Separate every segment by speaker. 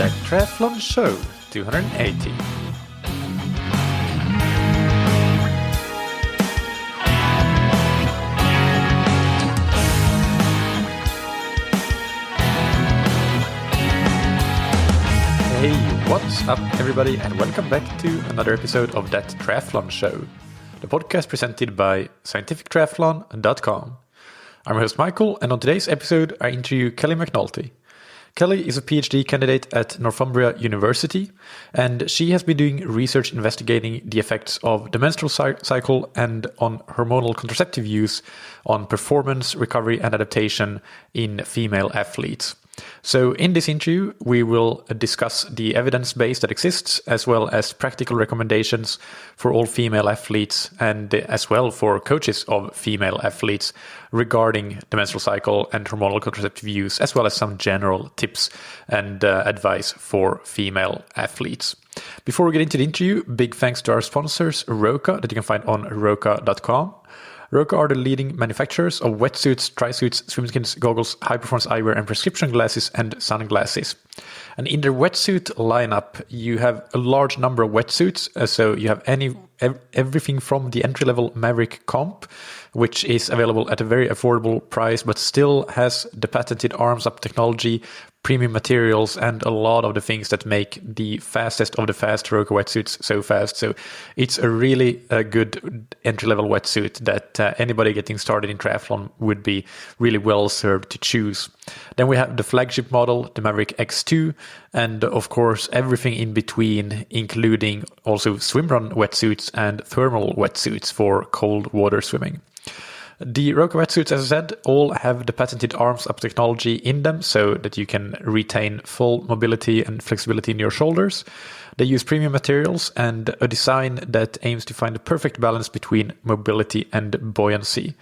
Speaker 1: The Triathlon Show 280. Hey, what's up everybody, and welcome back to another episode of That Triathlon Show, the podcast presented by scientifictriathlon.com. I'm your host Michael, and on today's episode I interview Kelly McNulty. Kelly is a PhD candidate at Northumbria University, and she has been doing research investigating the effects of the menstrual cycle and on hormonal contraceptive use on performance, recovery, and adaptation in female athletes. So in this interview, we will discuss the evidence base that exists, as well as practical recommendations for all female athletes and as well for coaches of female athletes regarding the menstrual cycle and hormonal contraceptive use, as well as some general tips and advice for female athletes. Before we get into the interview, big thanks to our sponsors, Roka, that you can find on roka.com. Roka are the leading manufacturers of wetsuits, tri-suits, swimskins, goggles, high-performance eyewear, and prescription glasses and sunglasses. And in their wetsuit lineup, you have a large number of wetsuits. So you have everything from the entry-level Maverick Comp, which is available at a very affordable price, but still has the patented arms-up technology, premium materials, and a lot of the things that make the fastest of the fast Roka wetsuits so fast. So it's a really good entry-level wetsuit that anybody getting started in triathlon would be really well served to choose. Then we have the flagship model, the Maverick X2, and of course everything in between, including also swimrun wetsuits and thermal wetsuits for cold water swimming. The Roka wetsuits, as I said, all have the patented arms-up technology in them so that you can retain full mobility and flexibility in your shoulders. They use premium materials and a design that aims to find the perfect balance between mobility and buoyancy.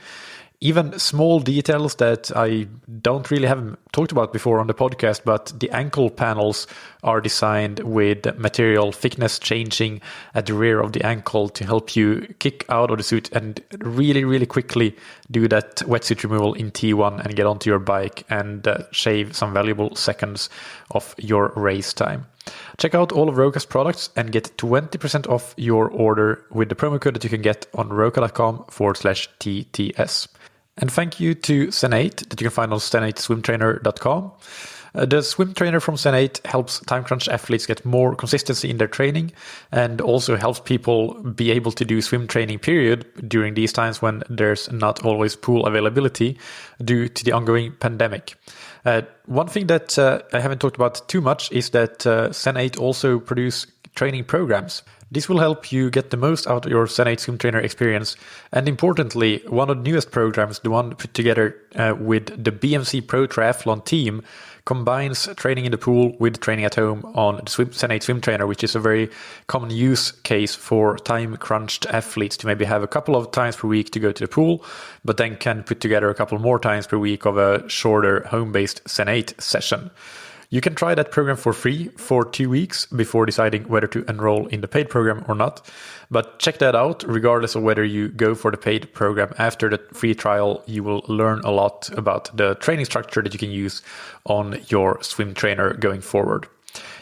Speaker 1: Even small details that I don't really have talked about before on the podcast, but the ankle panels are designed with material thickness changing at the rear of the ankle to help you kick out of the suit and really, really quickly do that wetsuit removal in T1 and get onto your bike and shave some valuable seconds of your race time. Check out all of Roka's products and get 20% off your order with the promo code that you can get on roka.com/TTS. And thank you to Zen8 that you can find on zen8swimtrainer.com. The swim trainer from Zen8 helps time crunch athletes get more consistency in their training and also helps people be able to do swim training period during these times when there's not always pool availability due to the ongoing pandemic. One thing that I haven't talked about too much is that Zen8 also produce training programs. This will help you get the most out of your Zen8 swim trainer experience. And importantly, one of the newest programs, the one put together with the BMC Pro Triathlon team, combines training in the pool with training at home on the Zen8 swim trainer, which is a very common use case for time-crunched athletes to maybe have a couple of times per week to go to the pool, but then can put together a couple more times per week of a shorter home-based Zen8 session. You can try that program for free for 2 weeks before deciding whether to enroll in the paid program or not. But check that out. Regardless of whether you go for the paid program, after the free trial, you will learn a lot about the training structure that you can use on your swim trainer going forward.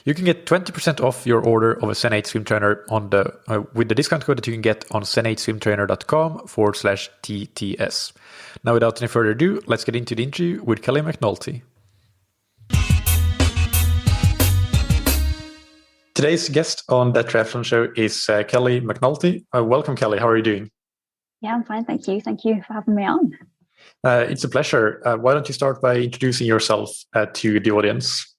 Speaker 1: You can get 20% off your order of a Zen8 swim trainer on with the discount code that you can get on zen8swimtrainer.com/TTS. Now, without any further ado, let's get into the interview with Kelly McNulty. Today's guest on That Triathlon Show is Kelly McNulty. Welcome, Kelly. How are you doing?
Speaker 2: Yeah, I'm fine. Thank you. Thank you for having me on.
Speaker 1: It's a pleasure. Why don't you start by introducing yourself to the audience?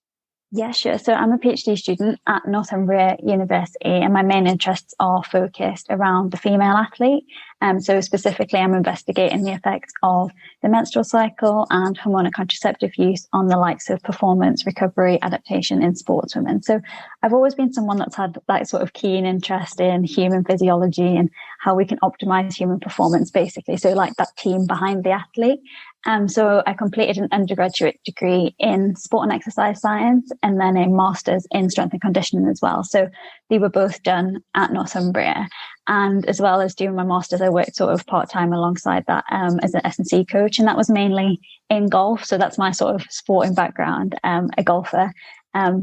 Speaker 2: Yeah, sure. So I'm a PhD student at Northumbria University, and my main interests are focused around the female athlete. So specifically, I'm investigating the effects of the menstrual cycle and hormonal contraceptive use on the likes of performance, recovery, adaptation in sportswomen. So I've always been someone that's had that sort of keen interest in human physiology and how we can optimize human performance, basically. So like that team behind the athlete. So I completed an undergraduate degree in sport and exercise science and then a master's in strength and conditioning as well. So they were both done at Northumbria. And as well as doing my master's, I worked sort of part-time alongside that as an S&C coach. And that was mainly in golf. So that's my sort of sporting background, a golfer.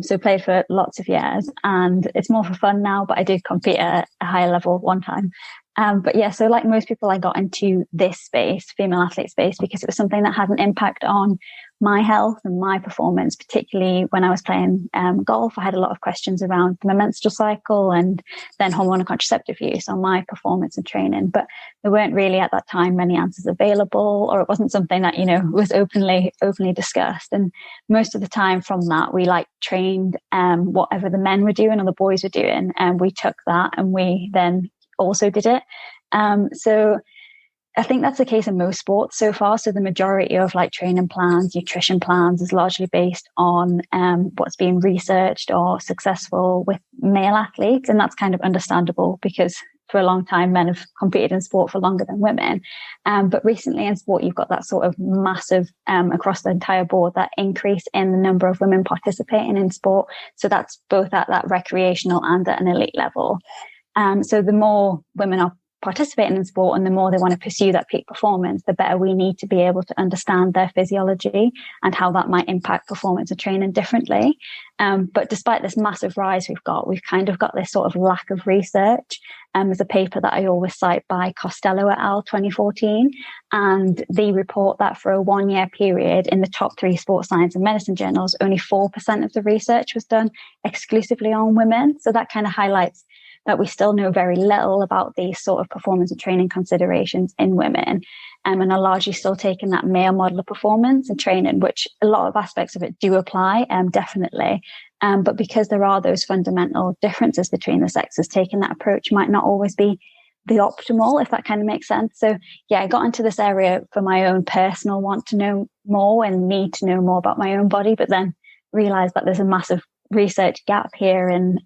Speaker 2: So played for lots of years, and it's more for fun now, but I did compete at a higher level one time. But yeah, so like most people, I got into this space, female athlete space, because it was something that had an impact on my health and my performance, particularly when I was playing golf. I had a lot of questions around my menstrual cycle and then hormonal contraceptive use on my performance and training. But there weren't really at that time many answers available, or it wasn't something that, was openly discussed. And most of the time from that, we trained whatever the men were doing or the boys were doing, and we took that and we then also did it. So I think that's the case in most sports so far. So the majority of training plans, nutrition plans is largely based on what's being researched or successful with male athletes. And that's kind of understandable because for a long time, men have competed in sport for longer than women. But recently in sport, you've got that sort of massive, across the entire board, that increase in the number of women participating in sport. So that's both at that recreational and at an elite level. So the more women are participating in sport and the more they want to pursue that peak performance, the better we need to be able to understand their physiology and how that might impact performance and training differently. But despite this massive rise we've kind of got this sort of lack of research. There's a paper that I always cite by Costello et al. 2014, and they report that for a 1-year period in the top 3 sports science and medicine journals, only 4% of the research was done exclusively on women. So that kind of highlights that we still know very little about these sort of performance and training considerations in women, and are largely still taking that male model of performance and training, which a lot of aspects of it do apply, definitely. But because there are those fundamental differences between the sexes, taking that approach might not always be the optimal, if that kind of makes sense. So yeah, I got into this area for my own personal want to know more and need to know more about my own body, but then realized that there's a massive research gap here, and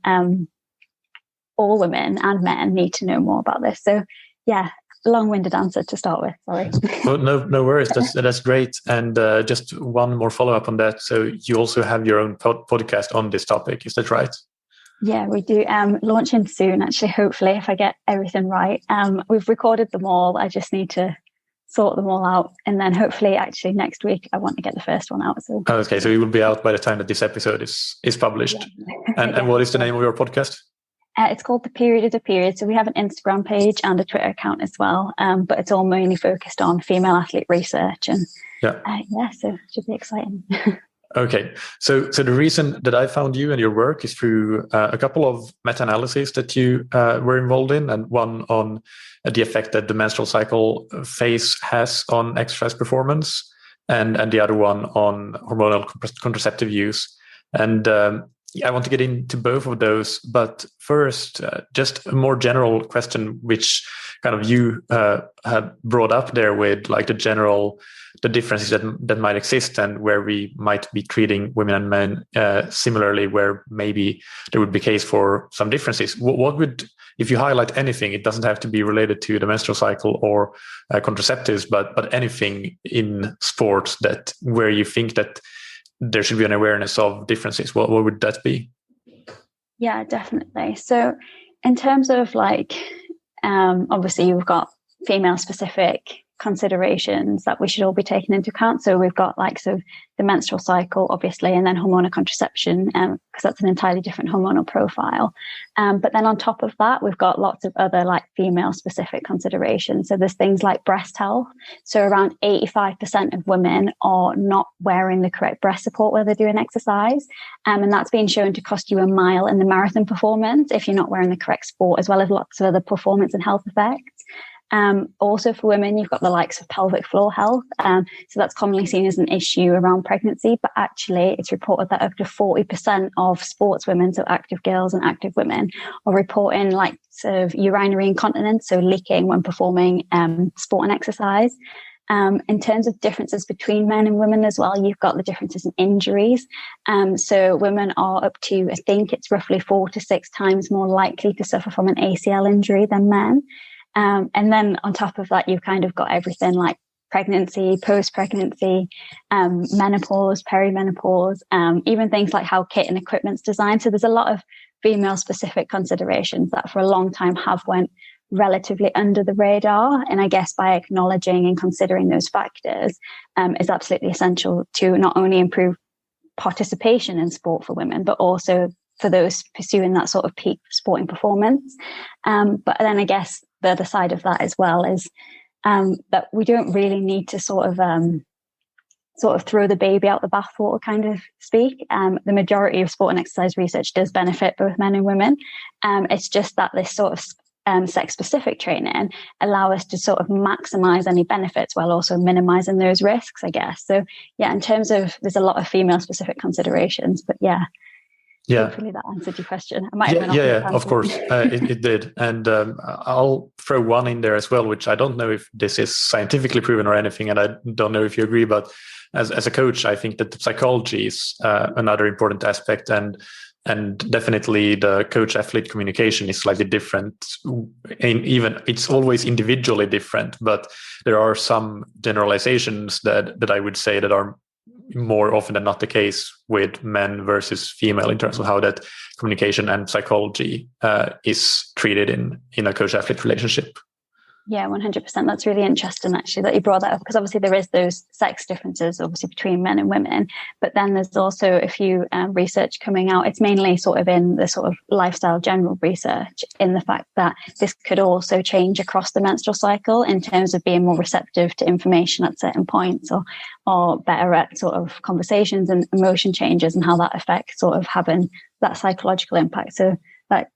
Speaker 2: all women and men need to know more about this. So yeah, long-winded answer to start with, sorry.
Speaker 1: Well, no worries, that's great. And just one more follow-up on that. So you also have your own podcast on this topic, is that right?
Speaker 2: Yeah, we do. Launching soon, actually, hopefully, if I get everything right. We've recorded them all. I just need to sort them all out. And then hopefully, actually, next week, I want to get the first one out. So.
Speaker 1: Okay, so it will be out by the time that this episode is published. Yeah. And what is the name of your podcast?
Speaker 2: It's called The Period of the Period. So we have an Instagram page and a Twitter account as well. But it's all mainly focused on female athlete research. And so it should be exciting.
Speaker 1: Okay. So the reason that I found you and your work is through a couple of meta-analyses that you were involved in, and one on the effect that the menstrual cycle phase has on exercise performance, and the other one on hormonal contraceptive use. And I want to get into both of those, but first, just a more general question, which kind of you had brought up there with the differences that might exist, and where we might be treating women and men similarly, where maybe there would be case for some differences. What would, if you highlight anything, it doesn't have to be related to the menstrual cycle or contraceptives, but anything in sports that where you think that there should be an awareness of differences, what would that be?
Speaker 2: Yeah, definitely. So in terms of obviously you've got female specific considerations that we should all be taking into account. So we've got the menstrual cycle, obviously, and then hormonal contraception, because that's an entirely different hormonal profile. But then on top of that, we've got lots of other female specific considerations. So there's things like breast health. So around 85% of women are not wearing the correct breast support while they're doing exercise. And that's been shown to cost you a mile in the marathon performance if you're not wearing the correct sport, as well as lots of other performance and health effects. Also for women, you've got the likes of pelvic floor health. So that's commonly seen as an issue around pregnancy, but actually it's reported that up to 40% of sportswomen, so active girls and active women, are reporting sort of urinary incontinence, so leaking when performing sport and exercise. In terms of differences between men and women as well, you've got the differences in injuries. So women are up to, I think it's roughly 4 to 6 times more likely to suffer from an ACL injury than men. And then on top of that, you've kind of got everything like pregnancy, post-pregnancy, menopause, perimenopause, even things like how kit and equipment's designed. So there's a lot of female-specific considerations that for a long time have went relatively under the radar. And I guess by acknowledging and considering those factors is absolutely essential to not only improve participation in sport for women, but also for those pursuing that sort of peak sporting performance. But then I guess the other side of that as well is that we don't really need to sort of throw the baby out the bathwater, kind of speak. The majority of sport and exercise research does benefit both men and women. It's just that this sort of sex-specific training allow us to sort of maximize any benefits while also minimizing those risks, I guess. So yeah, in terms of, there's a lot of female-specific considerations, but yeah. Hopefully that answered your question. I might have been off
Speaker 1: of course, it did. And I'll throw one in there as well, which I don't know if this is scientifically proven or anything, and I don't know if you agree, but as a coach, I think that psychology is another important aspect, and definitely the coach-athlete communication is slightly different. Even it's always individually different, but there are some generalizations that I would say that are more often than not the case with men versus female in terms of how that communication and psychology is treated in a coach-athlete relationship.
Speaker 2: Yeah, 100%. That's really interesting, actually, that you brought that up, because obviously there is those sex differences, obviously, between men and women. But then there's also a few research coming out. It's mainly sort of in the sort of lifestyle general research, in the fact that this could also change across the menstrual cycle in terms of being more receptive to information at certain points, or better at sort of conversations and emotion changes, and how that affects sort of having that psychological impact. So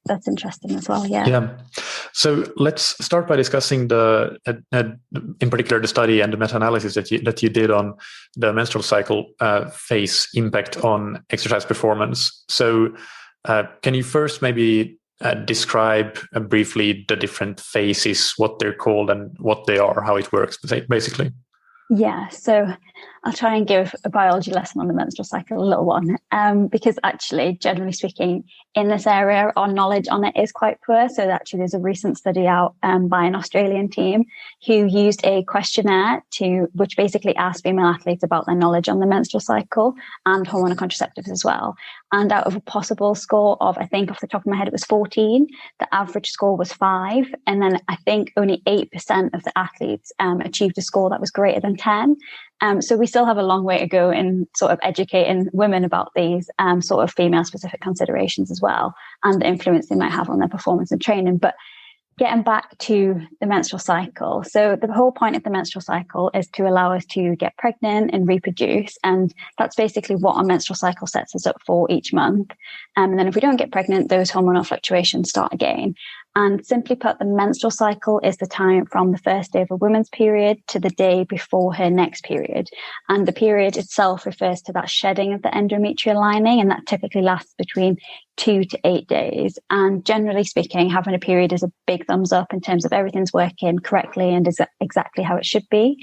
Speaker 2: that's interesting as well. Yeah.
Speaker 1: So let's start by discussing in particular the study and the meta-analysis that you did on the menstrual cycle phase impact on exercise performance. So can you first maybe describe briefly the different phases, what they're called and what they are, how it works, basically?
Speaker 2: Yeah, so I'll try and give a biology lesson on the menstrual cycle, a little one, because actually, generally speaking, in this area, our knowledge on it is quite poor. So actually, there's a recent study out by an Australian team who used a questionnaire which basically asked female athletes about their knowledge on the menstrual cycle and hormonal contraceptives as well. And out of a possible score of, I think off the top of my head, it was 14, the average score was 5. And then I think only 8% of the athletes achieved a score that was greater than 10. So we still have a long way to go in sort of educating women about these sort of female-specific considerations as well, and the influence they might have on their performance and training. But getting back to the menstrual cycle. So the whole point of the menstrual cycle is to allow us to get pregnant and reproduce. And that's basically what our menstrual cycle sets us up for each month. And then if we don't get pregnant, those hormonal fluctuations start again. And simply put, the menstrual cycle is the time from the first day of a woman's period to the day before her next period. And the period itself refers to that shedding of the endometrial lining, and that typically lasts between 2 to 8 days. And generally speaking, having a period is a big thumbs up in terms of everything's working correctly and is exactly how it should be.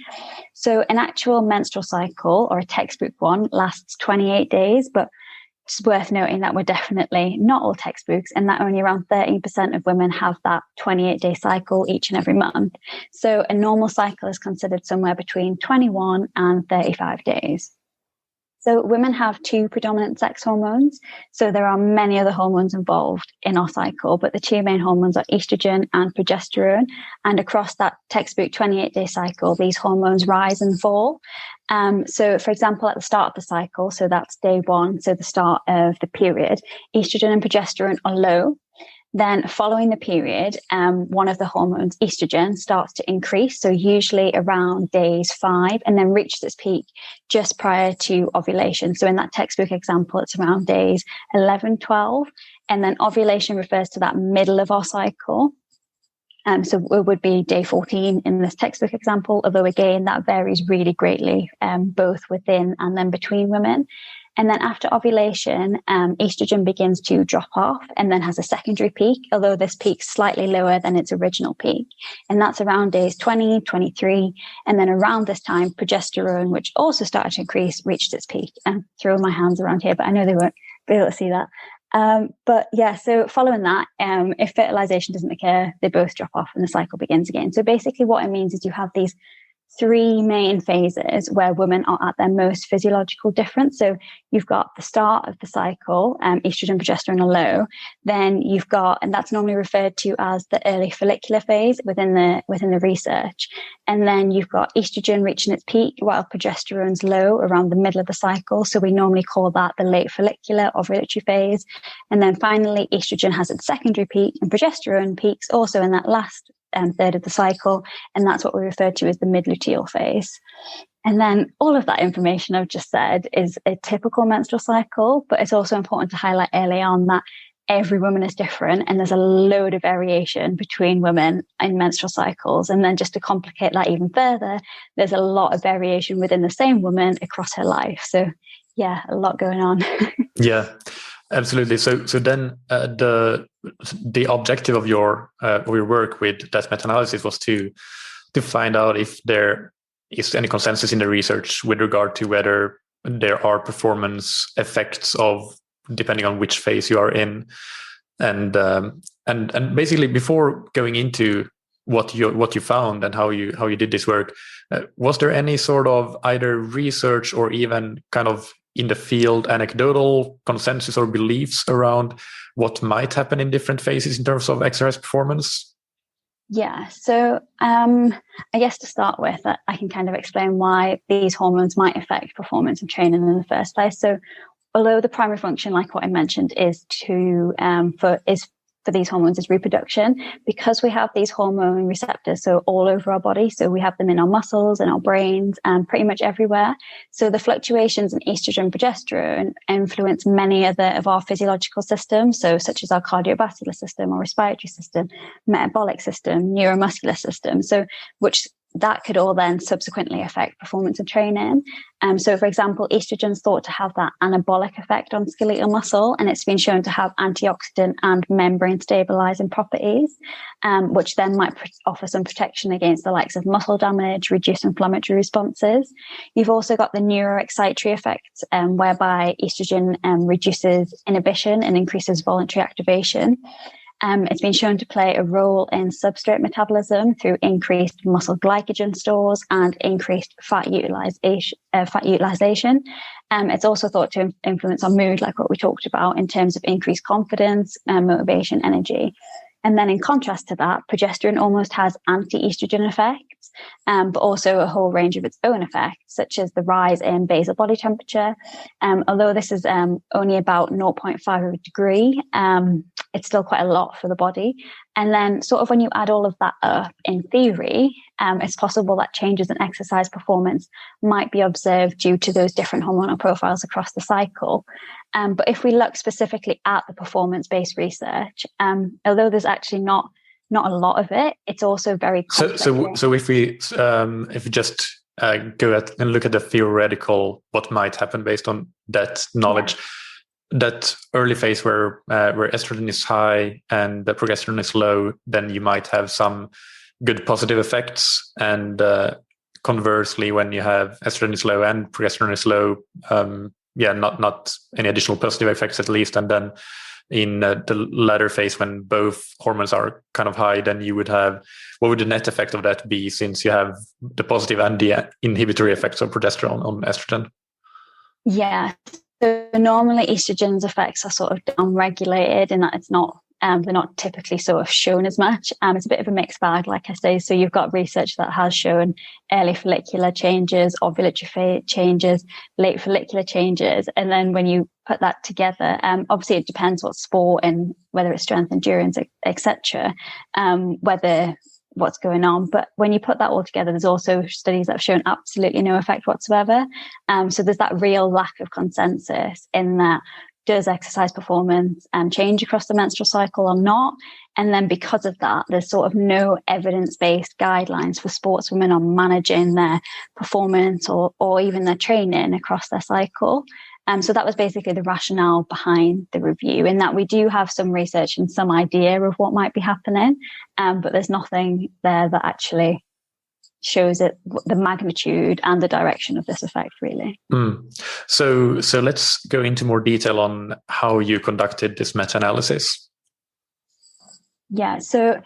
Speaker 2: So an actual menstrual cycle, or a textbook one, lasts 28 days, but it's worth noting that we're definitely not all textbooks, and that only around 13% of women have that 28-day cycle each and every month. So a normal cycle is considered somewhere between 21 and 35 days. So women have 2 predominant sex hormones. So there are many other hormones involved in our cycle, but the 2 main hormones are estrogen and progesterone. And across that textbook 28-day cycle, these hormones rise and fall. So for example, at the start of the cycle, so that's day 1, so the start of the period, estrogen and progesterone are low. Then following the period, one of the hormones, estrogen, starts to increase. So usually around days 5, and then reaches its peak just prior to ovulation. So in that textbook example, it's around days 11, 12. And then ovulation refers to that middle of our cycle. So it would be day 14 in this textbook example, although again, that varies really greatly, both within and then between women. And then after ovulation, estrogen begins to drop off and then has a secondary peak, although this peak's slightly lower than its original peak. And that's around days 20, 23. And then around this time, progesterone, which also started to increase, reached its peak. I'm throwing my hands around here, but I know they won't be able to see that. But yeah, so following that, if fertilization doesn't occur, they both drop off and the cycle begins again. So basically what it means is you have these three main phases where women are at their most physiological difference. So you've got the start of the cycle, estrogen, progesterone are low. Then you've got, and that's normally referred to as the early follicular phase within the research. And then you've got estrogen reaching its peak while progesterone's low around the middle of the cycle. So we normally call that the late follicular ovulatory phase. And then finally, estrogen has its secondary peak and progesterone peaks also in that last third of the cycle, and that's what we refer to as the mid-luteal phase. And then all of that information I've just said is a typical menstrual cycle, but it's also important to highlight early on that every woman is different and there's a load of variation between women in menstrual cycles. And then just to complicate that even further, there's a lot of variation within the same woman across her life. So yeah, a lot going on.
Speaker 1: Yeah. Absolutely. So then the objective of your work with that meta-analysis was to find out if there is any consensus in the research with regard to whether there are performance effects of depending on which phase you are in, and basically before going into what you found and how you did this work, was there any sort of either research or even kind of in the field anecdotal consensus or beliefs around what might happen in different phases in terms of exercise performance?
Speaker 2: Yeah, so I guess to start with, I can kind of explain why these hormones might affect performance and training in the first place. So although the primary function, like what I mentioned, is for these hormones is reproduction, because we have these hormone receptors so all over our body, so we have them in our muscles and our brains and pretty much everywhere. So the fluctuations in estrogen, progesterone influence many of our physiological systems, so such as our cardiovascular system or respiratory system, metabolic system, neuromuscular system, so which that could all then subsequently affect performance and training. So, for example, estrogen is thought to have that anabolic effect on skeletal muscle, and it's been shown to have antioxidant and membrane stabilizing properties, which then might offer some protection against the likes of muscle damage, reduce inflammatory responses. You've also got the neuroexcitatory effect, whereby estrogen reduces inhibition and increases voluntary activation. It's been shown to play a role in substrate metabolism through increased muscle glycogen stores and increased fat utilization. It's also thought to influence our mood, like what we talked about, in terms of increased confidence, motivation, energy. And then in contrast to that, progesterone almost has anti-estrogen effects, but also a whole range of its own effects, such as the rise in basal body temperature. Although this is only about 0.5 of a degree, it's still quite a lot for the body. And then sort of when you add all of that up, in theory, it's possible that changes in exercise performance might be observed due to those different hormonal profiles across the cycle. But if we look specifically at the performance-based research, although there's actually not a lot of it, it's also very complex.
Speaker 1: So if we just go at and look at the theoretical, what might happen based on that knowledge, that early phase where estrogen is high and the progesterone is low, then you might have some good positive effects, and conversely, when you have estrogen is low and progesterone is low, not any additional positive effects at least. And then in the latter phase, when both hormones are kind of high, then you would have, what would the net effect of that be, since you have the positive and the inhibitory effects of progesterone on estrogen?
Speaker 2: Yeah. So normally estrogen's effects are sort of downregulated in that it's not, they're not typically sort of shown as much. It's a bit of a mixed bag, like I say. So you've got research that has shown early follicular changes, ovulatory changes, late follicular changes. And then when you put that together, obviously it depends what sport and whether it's strength, endurance, etc., what's going on. But when you put that all together, there's also studies that have shown absolutely no effect whatsoever. So there's that real lack of consensus in that, does exercise performance change across the menstrual cycle or not? And then because of that, there's sort of no evidence-based guidelines for sportswomen on managing their performance or even their training across their cycle. So that was basically the rationale behind the review, in that we do have some research and some idea of what might be happening, but there's nothing there that actually shows it, the magnitude and the direction of this effect, really.
Speaker 1: So let's go into more detail on how you conducted this meta-analysis.
Speaker 2: Yeah, so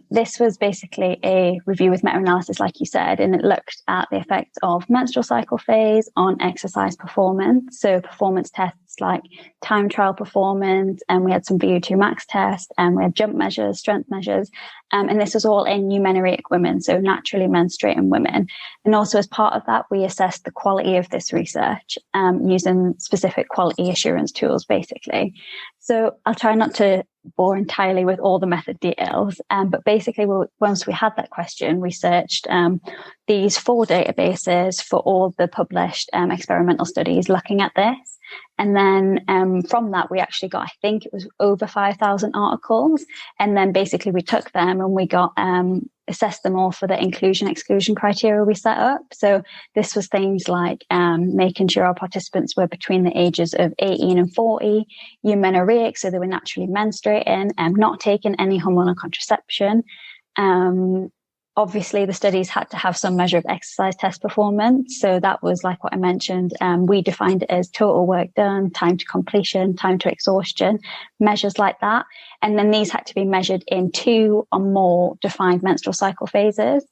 Speaker 2: this was basically a review with meta-analysis, like you said, and it looked at the effects of menstrual cycle phase on exercise performance. So performance tests like time trial performance, and we had some VO2 max tests, and we had jump measures, strength measures, and this was all in eumenoric women, so naturally menstruating women. And also as part of that, we assessed the quality of this research using specific quality assurance tools, basically. So I'll try not to bore entirely with all the method details, but basically once we had that question, we searched these 4 databases for all the published experimental studies looking at this. And then from that, we actually got, I think it was over 5,000 articles. And then basically we took them and we got assessed them all for the inclusion exclusion criteria we set up. So this was things like making sure our participants were between the ages of 18 and 40, eumenoric, so they were naturally menstruating, not taking any hormonal contraception. Obviously, the studies had to have some measure of exercise test performance. So that was like what I mentioned. We defined it as total work done, time to completion, time to exhaustion, measures like that. And then these had to be measured in 2 or more defined menstrual cycle phases.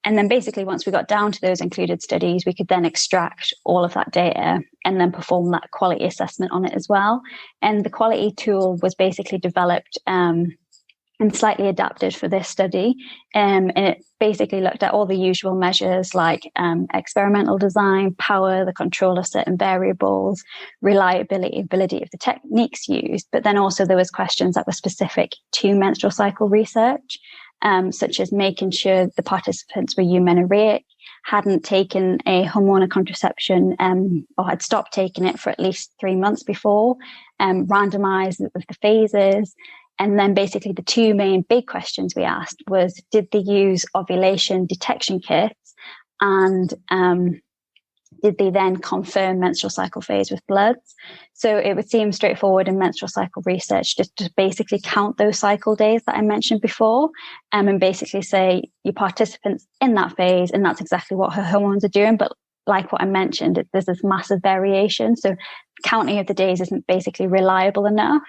Speaker 2: And then basically, once we got down to those included studies, we could then extract all of that data and then perform that quality assessment on it as well. And the quality tool was basically developed and slightly adapted for this study. And it basically looked at all the usual measures like experimental design, power, the control of certain variables, reliability, ability of the techniques used. But then also there was questions that were specific to menstrual cycle research, such as making sure the participants were eumenoric, hadn't taken a hormonal contraception or had stopped taking it for at least 3 months before, randomized with the phases. And then basically the 2 main big questions we asked was, did they use ovulation detection kits? And did they then confirm menstrual cycle phase with bloods? So it would seem straightforward in menstrual cycle research just to basically count those cycle days that I mentioned before, and basically say your participants in that phase, and that's exactly what her hormones are doing. But like what I mentioned, there's this massive variation. So counting of the days isn't basically reliable enough.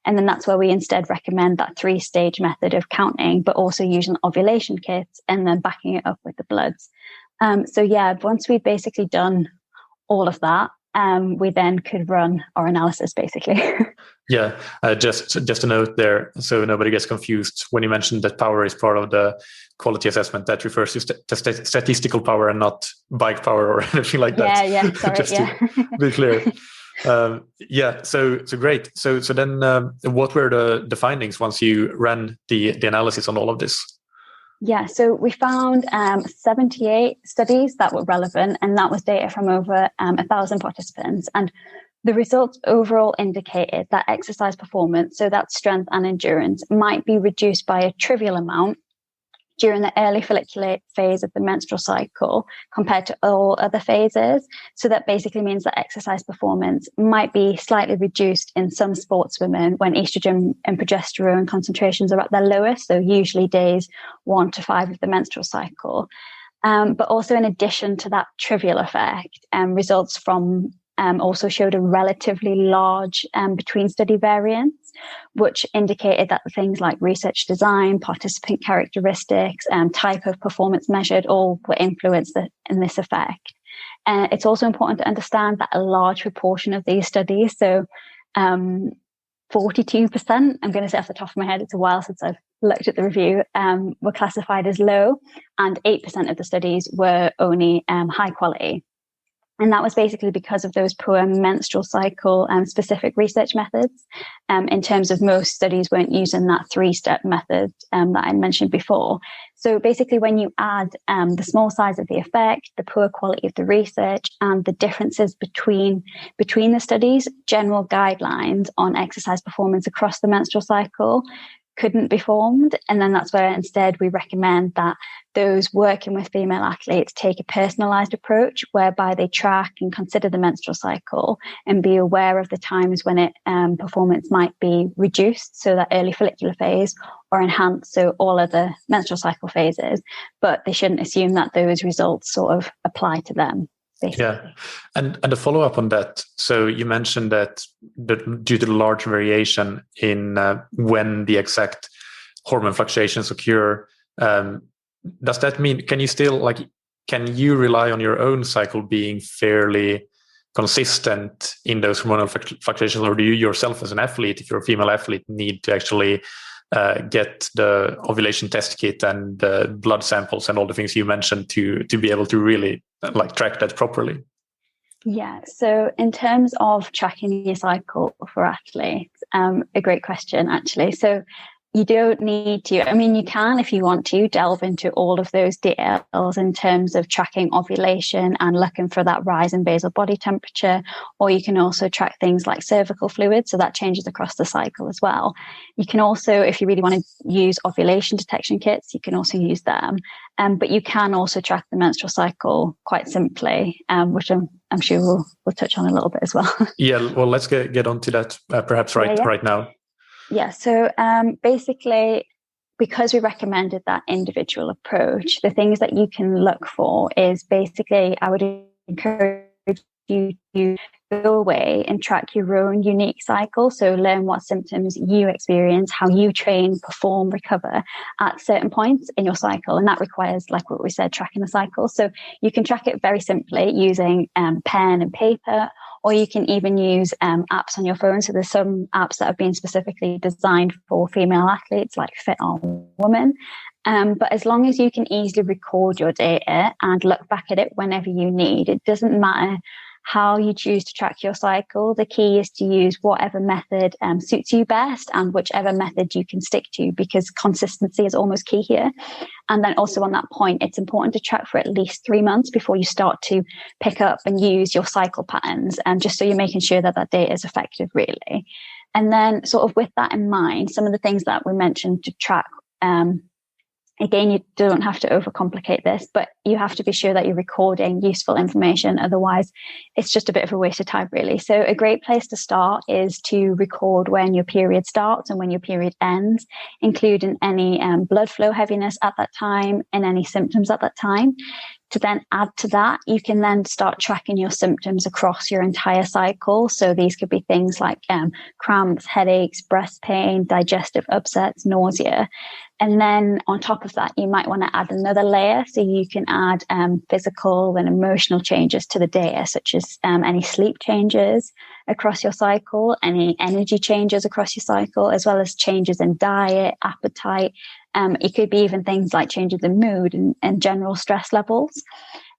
Speaker 2: And then that's where we instead recommend that 3-stage method of counting, but also using ovulation kits and then backing it up with the bloods. So yeah, once we've basically done all of that, we then could run our analysis basically.
Speaker 1: Yeah, just a note there, so nobody gets confused. When you mentioned that power is part of the quality assessment, that refers to statistical power and not bike power or anything like that.
Speaker 2: Yeah, sorry,
Speaker 1: just to be clear. So great. So then what were the findings once you ran the analysis on all of this?
Speaker 2: Yeah, so we found 78 studies that were relevant, and that was data from over 1,000 participants. And the results overall indicated that exercise performance, so that's strength and endurance, might be reduced by a trivial amount during the early follicular phase of the menstrual cycle compared to all other phases. So that basically means that exercise performance might be slightly reduced in some sportswomen when estrogen and progesterone concentrations are at their lowest, so usually days 1 to 5 of the menstrual cycle. But also in addition to that trivial effect, results from also showed a relatively large between study variance, which indicated that things like research design, participant characteristics, type of performance measured all were influenced in this effect. It's also important to understand that a large proportion of these studies, so 42%, I'm going to say off the top of my head, it's a while since I've looked at the review, were classified as low, and 8% of the studies were only high quality. And that was basically because of those poor menstrual cycle specific research methods. In terms of most studies weren't using that 3-step method that I mentioned before. So basically when you add the small size of the effect, the poor quality of the research, and the differences between the studies, general guidelines on exercise performance across the menstrual cycle couldn't be formed. And then that's where instead we recommend that those working with female athletes take a personalized approach whereby they track and consider the menstrual cycle and be aware of the times when it performance might be reduced, so that early follicular phase, or enhanced, so all of the menstrual cycle phases, but they shouldn't assume that those results sort of apply to them. Basically.
Speaker 1: Yeah, and a follow up on that. So you mentioned that due to the large variation in when the exact hormone fluctuations occur, does that mean, can you rely on your own cycle being fairly consistent in those hormonal fluctuations, or do you yourself as an athlete, if you're a female athlete, need to actually get the ovulation test kit and the blood samples and all the things you mentioned to be able to really track that properly?
Speaker 2: Yeah, so in terms of tracking your cycle for athletes, a great question, actually. So you don't need to, I mean, you can, if you want to, delve into all of those details in terms of tracking ovulation and looking for that rise in basal body temperature, or you can also track things like cervical fluid, so that changes across the cycle as well. You can also, if you really want to use ovulation detection kits, you can also use them. But you can also track the menstrual cycle quite simply, which I'm sure we'll touch on a little bit as well.
Speaker 1: Yeah, well, let's get on to that perhaps right now.
Speaker 2: Yeah, so basically, because we recommended that individual approach, the things that you can look for is basically, I would encourage you to go away and track your own unique cycle. So learn what symptoms you experience, how you train, perform, recover at certain points in your cycle. And that requires, like what we said, tracking the cycle. So you can track it very simply using pen and paper, or you can even use apps on your phone. So there's some apps that have been specifically designed for female athletes, like Fit on Woman. But as long as you can easily record your data and look back at it whenever you need, it doesn't matter how you choose to track your cycle. The key is to use whatever method suits you best and whichever method you can stick to, because consistency is almost key here. And then also on that point, it's important to track for at least 3 months before you start to pick up and use your cycle patterns, just so you're making sure that that data is effective, really. And then sort of with that in mind, some of the things that we mentioned to track, again, you don't have to overcomplicate this, but you have to be sure that you're recording useful information. Otherwise, it's just a bit of a waste of time, really. So a great place to start is to record when your period starts and when your period ends, including any blood flow heaviness at that time and any symptoms at that time. To then add to that, you can then start tracking your symptoms across your entire cycle. So these could be things like cramps, headaches, breast pain, digestive upsets, nausea. And then on top of that, you might want to add another layer. So you can add physical and emotional changes to the data, such as any sleep changes across your cycle, any energy changes across your cycle, as well as changes in diet, appetite. It could be even things like changes in mood and general stress levels.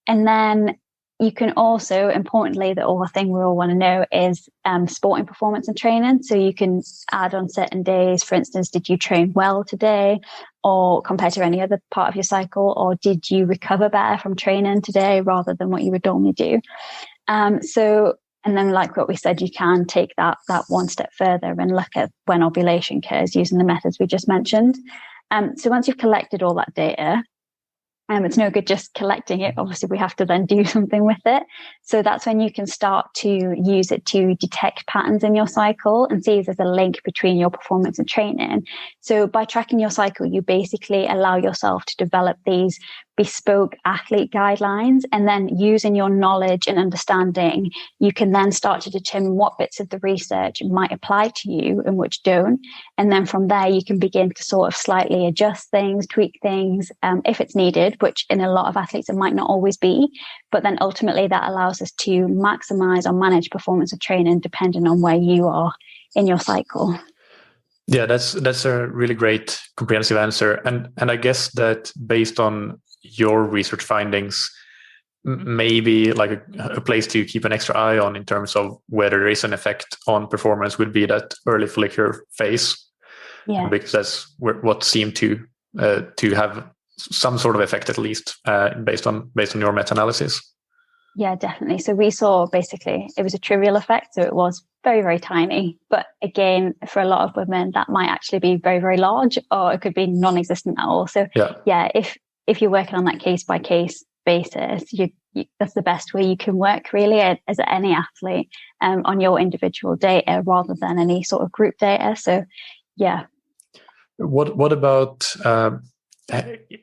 Speaker 2: And then you can also, importantly, the other thing we all want to know is sporting performance and training. So you can add on certain days, for instance, did you train well today, or compared to any other part of your cycle, or did you recover better from training today rather than what you would normally do? And then, like what we said, you can take that one step further and look at when ovulation occurs using the methods we just mentioned. So once you've collected all that data, it's no good just collecting it. Obviously, we have to then do something with it. So that's when you can start to use it to detect patterns in your cycle and see if there's a link between your performance and training. So by tracking your cycle, you basically allow yourself to develop these bespoke athlete guidelines, and then using your knowledge and understanding, you can then start to determine what bits of the research might apply to you and which don't. And then from there, you can begin to sort of slightly adjust things, tweak things if it's needed, which in a lot of athletes, it might not always be. But then ultimately that allows us to maximize or manage performance of training depending on where you are in your cycle.
Speaker 1: Yeah, that's a really great comprehensive answer. And I guess that based on your research findings, maybe like a place to keep an extra eye on in terms of whether there is an effect on performance would be that early follicular phase. Yeah. Because that's what seemed to have some sort of effect, at least based on your meta-analysis.
Speaker 2: Yeah, definitely. So we saw basically it was a trivial effect. So it was very, very tiny. But again, for a lot of women, that might actually be very, very large, or it could be non-existent at all. So yeah if you're working on that case by case basis, that's the best way you can work, really, as any athlete, on your individual data rather than any sort of group data. So yeah.
Speaker 1: What about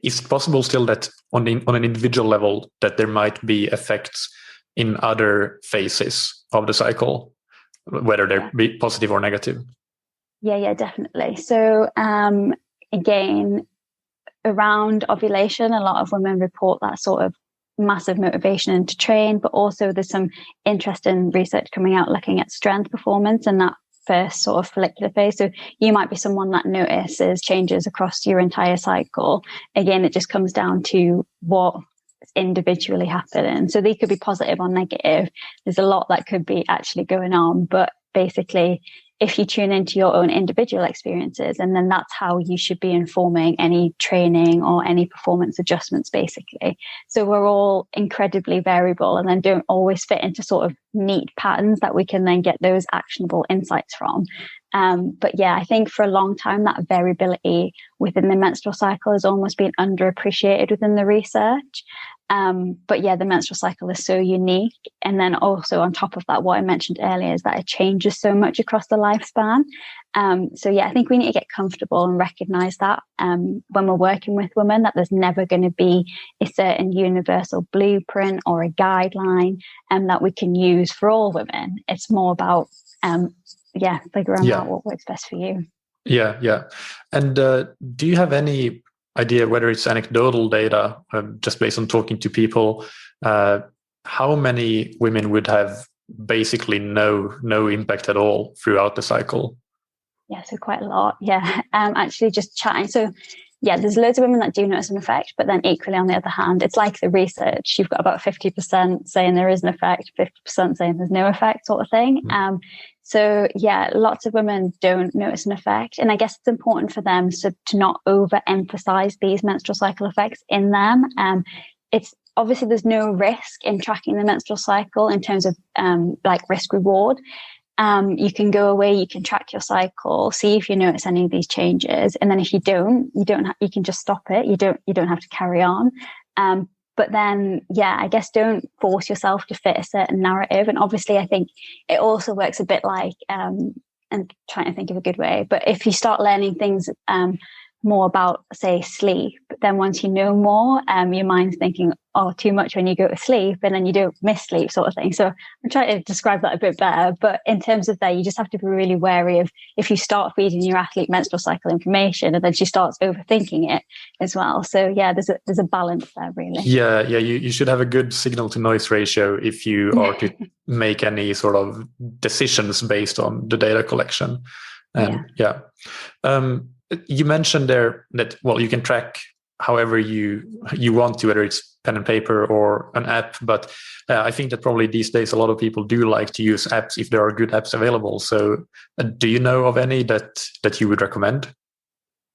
Speaker 1: is it possible still that on an individual level that there might be effects in other phases of the cycle, whether they're be positive or negative?
Speaker 2: Yeah, definitely. So again, around ovulation, a lot of women report that sort of massive motivation to train, but also there's some interesting research coming out looking at strength performance and that first sort of follicular phase. So you might be someone that notices changes across your entire cycle. Again, it just comes down to what individually happening. So they could be positive or negative. There's a lot that could be actually going on, but basically if you tune into your own individual experiences, and then that's how you should be informing any training or any performance adjustments, basically. So we're all incredibly variable and then don't always fit into sort of neat patterns that we can then get those actionable insights from. But yeah, I think for a long time, that variability within the menstrual cycle has almost been underappreciated within the research. But yeah, the menstrual cycle is so unique. And then also on top of that, what I mentioned earlier is that it changes so much across the lifespan. So yeah, I think we need to get comfortable and recognize that when we're working with women, that there's never going to be a certain universal blueprint or a guideline that we can use for all women. It's more about, figuring out what works best for you.
Speaker 1: Yeah. And do you have any idea, whether it's anecdotal data, just based on talking to people, how many women would have basically no impact at all throughout the cycle?
Speaker 2: Yeah, so quite a lot. Yeah, actually just chatting. So yeah, there's loads of women that do notice an effect, but then equally on the other hand, it's like the research. You've got about 50% saying there is an effect, 50% saying there's no effect, sort of thing. So yeah, lots of women don't notice an effect. And I guess it's important for them to not overemphasize these menstrual cycle effects in them. It's obviously there's no risk in tracking the menstrual cycle in terms of like risk reward. You can go away, you can track your cycle, see if you notice any of these changes. And then if you don't, you can just stop it. You don't have to carry on. But then, yeah, I guess don't force yourself to fit a certain narrative. And obviously, I think it also works a bit like, and trying to think of a good way, but if you start learning things more about, say, sleep, then once you know more, your mind's thinking, oh, too much when you go to sleep, and then you don't miss sleep, sort of thing. So I'm trying to describe that a bit better. But in terms of that, you just have to be really wary of if you start feeding your athlete menstrual cycle information and then she starts overthinking it as well. So yeah, there's a balance there, really.
Speaker 1: Yeah. You should have a good signal to noise ratio if you are to make any sort of decisions based on the data collection. And you mentioned there that, well, you can track however you want to, whether it's pen and paper or an app. But I think that probably these days a lot of people do like to use apps if there are good apps available. So do you know of any that you would recommend?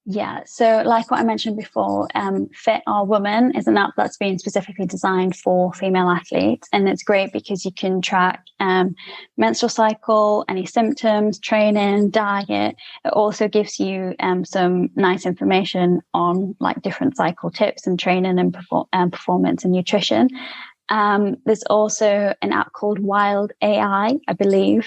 Speaker 2: Yeah, so like what I mentioned before, Fit Our Woman is an app that's been specifically designed for female athletes. And it's great because you can track menstrual cycle, any symptoms, training, diet. It also gives you some nice information on like different cycle tips and training and performance and nutrition. There's also an app called Wild AI, I believe.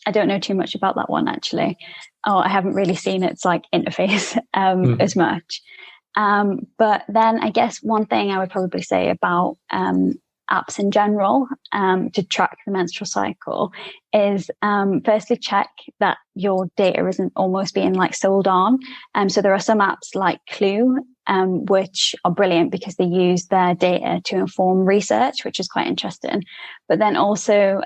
Speaker 2: I don't know too much about that one, actually. I haven't really seen its like interface as much. But then I guess one thing I would probably say about apps in general to track the menstrual cycle is firstly check that your data isn't almost being like sold on. So there are some apps like Clue, which are brilliant because they use their data to inform research, which is quite interesting. But then also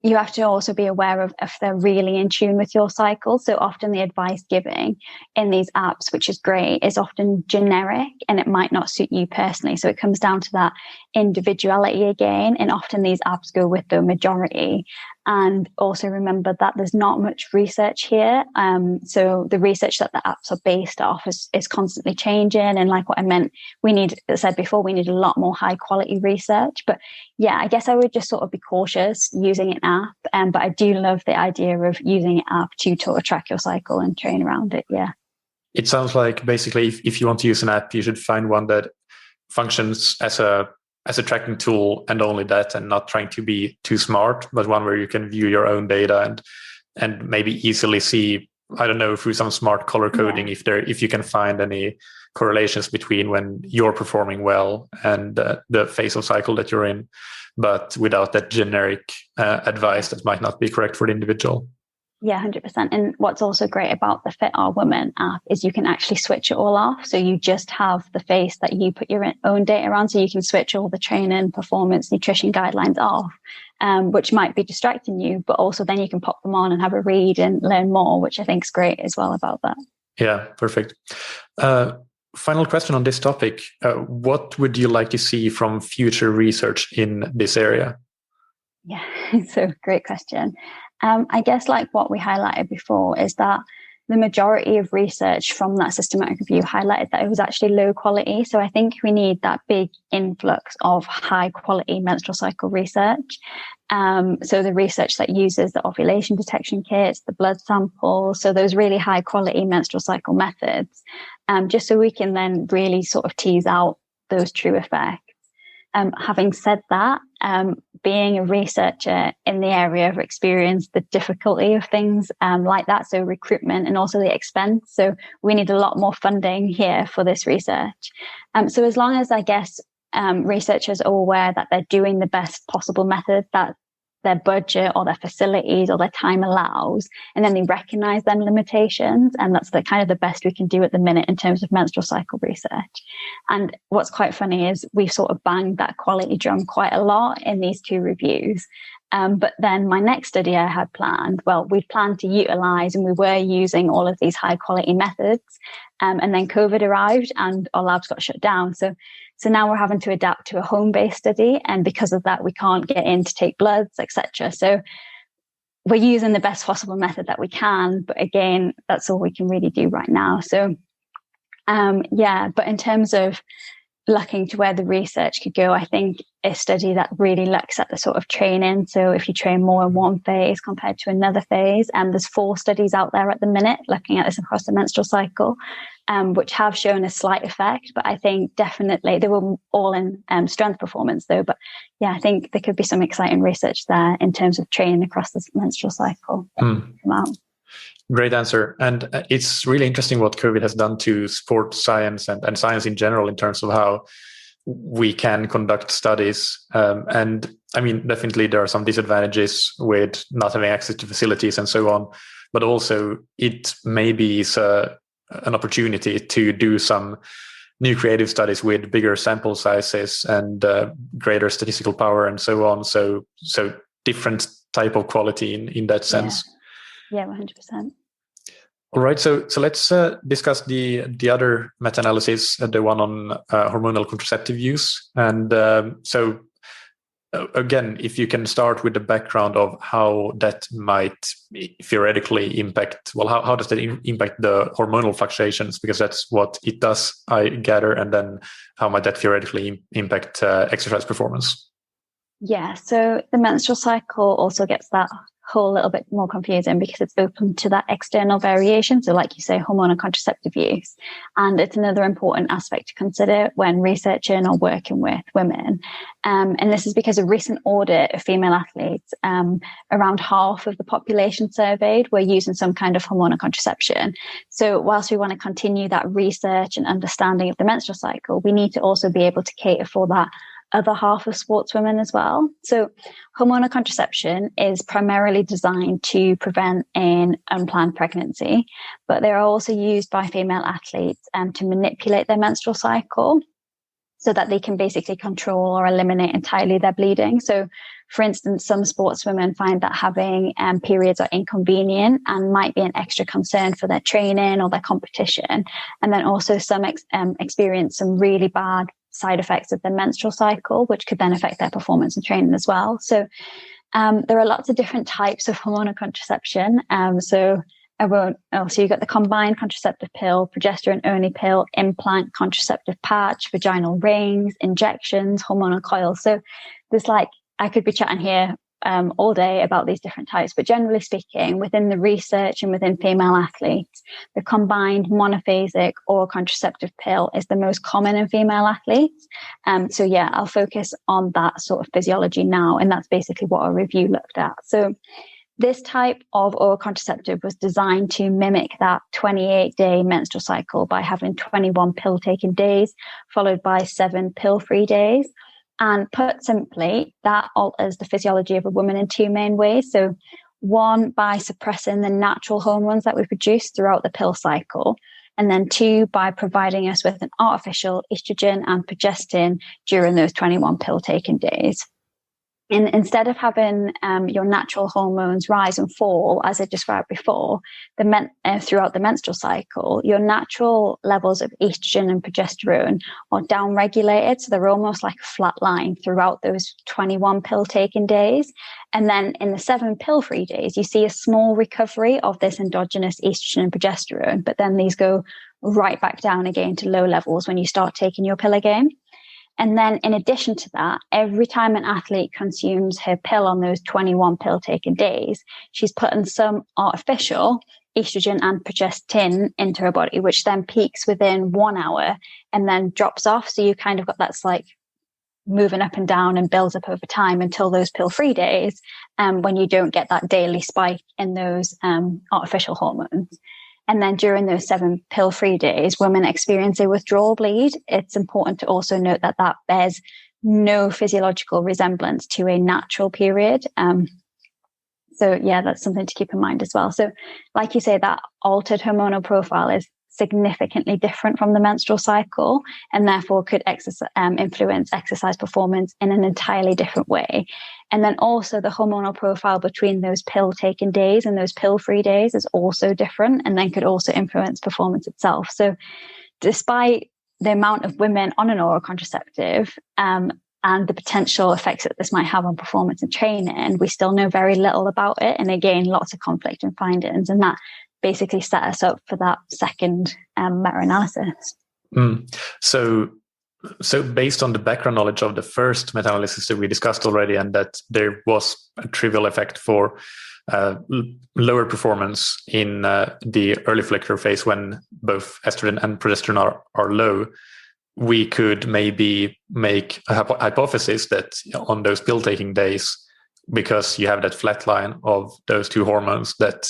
Speaker 2: you have to also be aware of if they're really in tune with your cycle. So often the advice giving in these apps, which is great, is often generic and it might not suit you personally. So it comes down to that individuality again. And often these apps go with the majority. And also remember that there's not much research here. So the research that the apps are based off is constantly changing. And like what I said before, we need a lot more high quality research. But yeah, I guess I would just sort of be cautious using an app. But I do love the idea of using an app to track your cycle and train around it. Yeah.
Speaker 1: It sounds like basically if you want to use an app, you should find one that functions as a tracking tool and only that, and not trying to be too smart, but one where you can view your own data and maybe easily see, I don't know, through some smart color coding, if you can find any correlations between when you're performing well and the phase of cycle that you're in, but without that generic advice that might not be correct for the individual.
Speaker 2: Yeah, 100%. And what's also great about the Fit Our Woman app is you can actually switch it all off. So you just have the face that you put your own data on. So you can switch all the training, performance, nutrition guidelines off, which might be distracting you, but also then you can pop them on and have a read and learn more, which I think is great as well about that.
Speaker 1: Yeah, perfect. Final question on this topic. What would you like to see from future research in this area?
Speaker 2: Yeah, so great question. I guess like what we highlighted before is that the majority of research from that systematic review highlighted that it was actually low quality. So I think we need that big influx of high quality menstrual cycle research. So the research that uses the ovulation detection kits, the blood samples, so those really high quality menstrual cycle methods, just so we can then really sort of tease out those true effects. Having said that, being a researcher in the area, I've experienced the difficulty of things like that. So recruitment and also the expense. So we need a lot more funding here for this research. So as long as I guess researchers are aware that they're doing the best possible method that their budget or their facilities or their time allows, and then they recognize them limitations. And that's the kind of the best we can do at the minute in terms of menstrual cycle research. And what's quite funny is we've sort of banged that quality drum quite a lot in these two reviews. But then my next study I had planned, well, we'd planned to utilize and we were using all of these high quality methods. And then COVID arrived and our labs got shut down. So now we're having to adapt to a home-based study. And because of that, we can't get in to take bloods, etc. So we're using the best possible method that we can. But again, that's all we can really do right now. So but in terms of looking to where the research could go, I think a study that really looks at the sort of training. So if you train more in one phase compared to another phase, and there's 4 studies out there at the minute looking at this across the menstrual cycle, which have shown a slight effect. But I think definitely they were all in strength performance though. But yeah, I think there could be some exciting research there in terms of training across the menstrual cycle.
Speaker 1: Great answer. And it's really interesting what COVID has done to sports science and science in general in terms of how we can conduct studies. And I mean, definitely there are some disadvantages with not having access to facilities and so on, but also it maybe is an opportunity to do some new creative studies with bigger sample sizes and greater statistical power and so on. So different type of quality in that sense.
Speaker 2: Yeah, 100%.
Speaker 1: All right, so let's discuss the other meta-analysis, the one on hormonal contraceptive use. And so again, if you can start with the background of how that might theoretically impact, well, how does that impact the hormonal fluctuations? Because that's what it does, I gather, and then how might that theoretically impact exercise performance?
Speaker 2: Yeah, so the menstrual cycle also gets that whole little bit more confusing because it's open to that external variation. So like you say, hormonal contraceptive use. And it's another important aspect to consider when researching or working with women. And this is because a recent audit of female athletes, around half of the population surveyed were using some kind of hormonal contraception. So whilst we want to continue that research and understanding of the menstrual cycle, we need to also be able to cater for that other half of sportswomen as well. So hormonal contraception is primarily designed to prevent an unplanned pregnancy, but they are also used by female athletes to manipulate their menstrual cycle so that they can basically control or eliminate entirely their bleeding. So for instance, some sportswomen find that having periods are inconvenient and might be an extra concern for their training or their competition. And then also some experience some really bad side effects of the menstrual cycle, which could then affect their performance and training as well. So there are lots of different types of hormonal contraception. So you've got the combined contraceptive pill, progesterone only pill, implant contraceptive patch, vaginal rings, injections, hormonal coils. So there's I could be chatting here all day about these different types, but generally speaking, within the research and within female athletes, the combined monophasic or contraceptive pill is the most common in female athletes. So yeah, I'll focus on that sort of physiology now, and that's basically what our review looked at. So this type of oral contraceptive was designed to mimic that 28-day menstrual cycle by having 21 pill-taking days, followed by 7 pill-free days. And put simply, that alters the physiology of a woman in 2 main ways. So one, by suppressing the natural hormones that we produce throughout the pill cycle. And then two, by providing us with an artificial estrogen and progestin during those 21 pill taking days. And instead of having your natural hormones rise and fall, as I described before, throughout the menstrual cycle, your natural levels of estrogen and progesterone are downregulated. So they're almost like a flat line throughout those 21 pill taking days. And then in the 7 pill free days, you see a small recovery of this endogenous estrogen and progesterone, but then these go right back down again to low levels when you start taking your pill again. And then in addition to that, every time an athlete consumes her pill on those 21 pill taken days, she's putting some artificial estrogen and progestin into her body, which then peaks within 1 hour and then drops off. So you kind of got that's like moving up and down and builds up over time until those pill-free days, when you don't get that daily spike in those artificial hormones. And then during those 7 pill-free days, women experience a withdrawal bleed. It's important to also note that that bears no physiological resemblance to a natural period. So yeah, that's something to keep in mind as well. So like you say, that altered hormonal profile is significantly different from the menstrual cycle, and therefore could influence exercise performance in an entirely different way. And then also the hormonal profile between those pill taken days and those pill free days is also different, and then could also influence performance itself. So despite the amount of women on an oral contraceptive and the potential effects that this might have on performance and training, we still know very little about it. And again, lots of conflict in findings, and that basically set us up for that second meta-analysis.
Speaker 1: So based on the background knowledge of the first meta-analysis that we discussed already, and that there was a trivial effect for lower performance in the early follicular phase when both estrogen and progesterone are low, we could maybe make a hypothesis that on those pill-taking days, because you have that flat line of those two hormones, that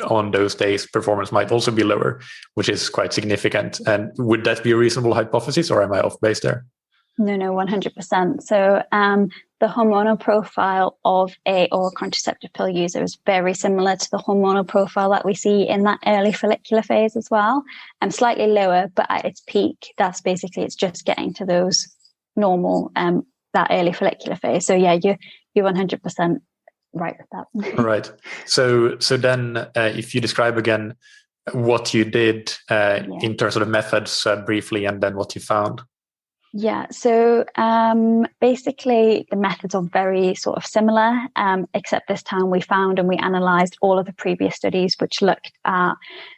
Speaker 1: on those days performance might also be lower, which is quite significant. And would that be a reasonable hypothesis, or am I off base there?
Speaker 2: No, 100%. So the hormonal profile of a oral contraceptive pill user is very similar to the hormonal profile that we see in that early follicular phase as well, and slightly lower, but at its peak, that's basically, it's just getting to those normal, that early follicular phase. So yeah, you're 100% right with that.
Speaker 1: Right. So then if you describe again what you did in terms of the methods briefly, and then what you found.
Speaker 2: Yeah, so basically the methods are very sort of similar, except this time we found and we analysed all of the previous studies which looked at,